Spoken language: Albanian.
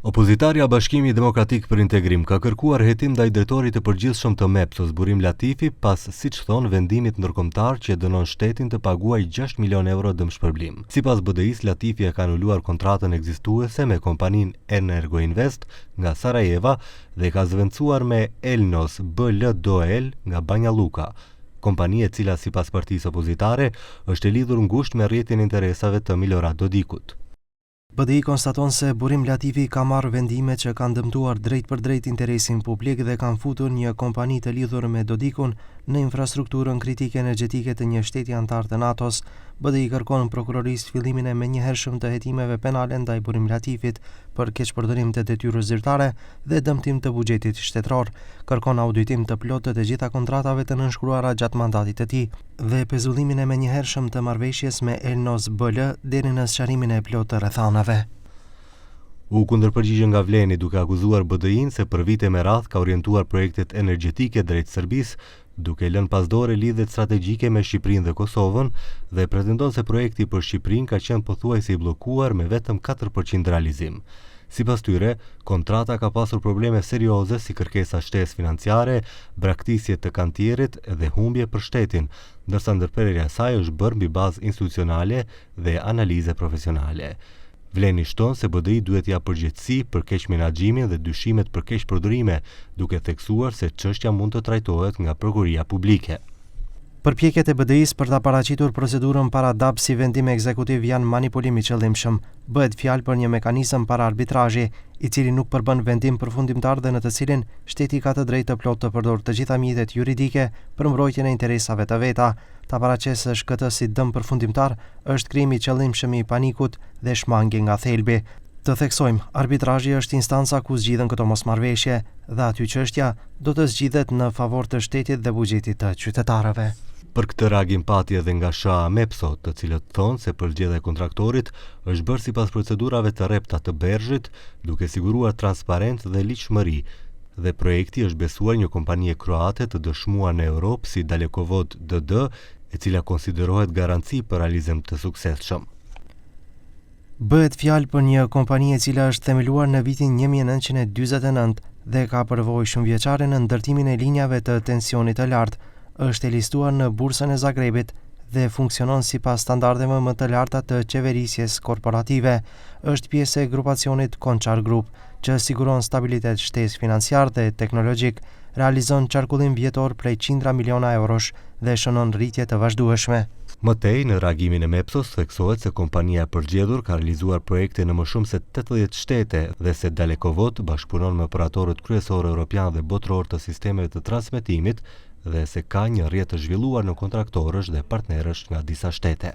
Opozitarja Bashkimi Demokratik për Integrim ka kërkuar hetim ndaj drejtorit të përgjithshëm të MEPS-s Burim Latifi pas, siç thon, vendimit ndërkombëtar që dënon shtetin të paguajë 6 milion euro dëmshpërblim. Sipas BDI-s, Latifi e ka anuluar kontratën ekzistuese me kompaninë Energoinvest nga Sarajeva dhe ka zvendësuar me Elnos BL nga Banja Luka, kompani e cila sipas partisë opozitare është e lidhur ngushtë me rrjetin e interesave të Milorad Dodikut. BDI konstaton se Burim Latifi ka marrë vendime që kanë dëmtuar drejt për drejt interesin publik dhe kanë futur një kompani të lidhur me Dodikun në infrastrukturën kritike energjetike të një shteti antar të NATO-s. BDI kërkon prokurorisë fillimin e menjëhershëm të hetimeve penale ndaj Burim Latifit për keqpërdorim të detyrës zyrtare dhe dëmtim të buxhetit shtetëror. Kërkon auditim të plotë të gjitha kontratave të nënshkruara gjatë mandatit të tij dhe pezullimin e menjëhershëm të marrëveshjes me Elnos BL deri në sqarimin e plotë të rrethanave. U kundërpërgjigje nga Vleni duke akuzuar BDI-n se për vite me radhë ka orientuar projektet energjetike drejt Serbisë, duke lënë pasdore lidhjet strategjike me Shqipërinë dhe Kosovën dhe pretendon se projekti për Shqipërinë ka qenë pothuajse i bllokuar me vetëm 4% realizim. Sipas tyre, kontrata ka pasur probleme serioze si kërkesa shtesë financiare, braktisje të kantierit dhe humbje për shtetin, ndërsa ndërprerja e saj është bërë mbi bazë institucionale dhe analize profesionale. Vleni shton se BDI duhet ia përgjegjësi për keq menaxhimin dhe dyshimet për keqpërdorime, duke theksuar se çështja mund të trajtohet nga prokuroria publike. Përpjekjet e BDI-s për ta paraqitur procedurën para DAP si vendim ekzekutiv janë manipulim i qëllimshëm. Bëhet fjalë për një mekanizëm para arbitrazhi, i cili nuk përbën vendim përfundimtar dhe në të cilin shteti ka të drejtë të plotë të përdorë të gjitha mjetet juridike për mbrojtjen e interesave të veta. Ta paraqesësh këtë si dëm përfundimtar është krijimi i qëllimshëm i panikut dhe shmangje nga thelbi. Të theksojmë, arbitrazhi është instanca ku zgjidhen këto mosmarrveshje dhe aty çështja do të zgjidhet në favor të shtetit dhe buxhetit të qytetarëve. Për këtë reagim pati edhe nga SHA MEPSO, të cilët thonë se përgjigja e kontraktorit është bërë sipas procedurave të rrepta të Bergzhit, duke siguruar transparencë dhe ligjshmëri, dhe projekti është besuar një kompanie kroate të dëshmuar në Europë si Dalekovod DD, e cila konsiderohet garanci për realizim të suksesshëm. Bëhet fjalë për një kompani e cila është themeluar në vitin 1949 dhe ka përvojë shumëvjeçare në ndërtimin e linjave të tensionit të lartë. Është e listuar në bursën e Zagrebit dhe funksionon sipas standardeve më të larta të qeverisjes korporative. Është pjesë e grupacionit Konçar Group, që siguron stabilitet shtesë financiar dhe teknologjik, realizon qarkullim vjetor prej qindra miliona eurosh dhe shënon rritje të vazhdueshme. Më tej, në reagimin e MEPSO-s theksohet se kompania e përgjedhur ka realizuar projekte në më shumë se 80 shtete dhe se Dalekovod bashkëpunon me operatorët kryesorë europian dhe botror të sistemeve të transmetimit dhe se ka një rrjet të zhvilluar në kontraktorësh dhe partnerësh nga disa shtete.